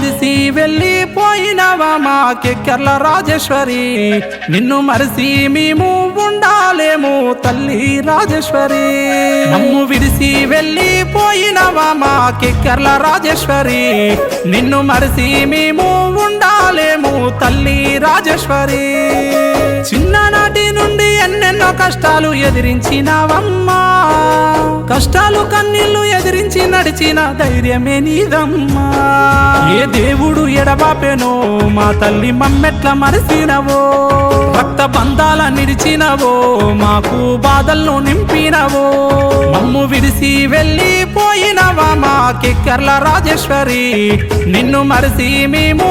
విడిసి వెళ్ళిపోయినవా మా కిక్కర్ల రాజేశ్వరి, నిన్ను మరిసి మేము ఉండాలేము తల్లి రాజేశ్వరి. మమ్ము విడిసి వెళ్ళిపోయినవా మా కిక్కర్ల రాజేశ్వరి, నిన్ను మరిసి మేము ఉండాలేము తల్లి రాజేశ్వరి. చిన్ననాటి నుండి ఎన్నెన్నో కష్టాలు ఎదిరించినవమ్మా, కష్టాలు కన్నీళ్లు ఎదిరించి నడిచిన ధైర్యమే నీదమ్మా. ఏ దేవుడు ఎడబాపెనో మా తల్లి మమ్మెట్ల మరిసినవో, రక్త బంధాల నిలిచినవో మాకు బాధలను నింపినవో. మమ్ము విడిసి వెళ్ళిపోయినవా మా కిక్కర్ల రాజేశ్వరి, నిన్ను మరిసి మేము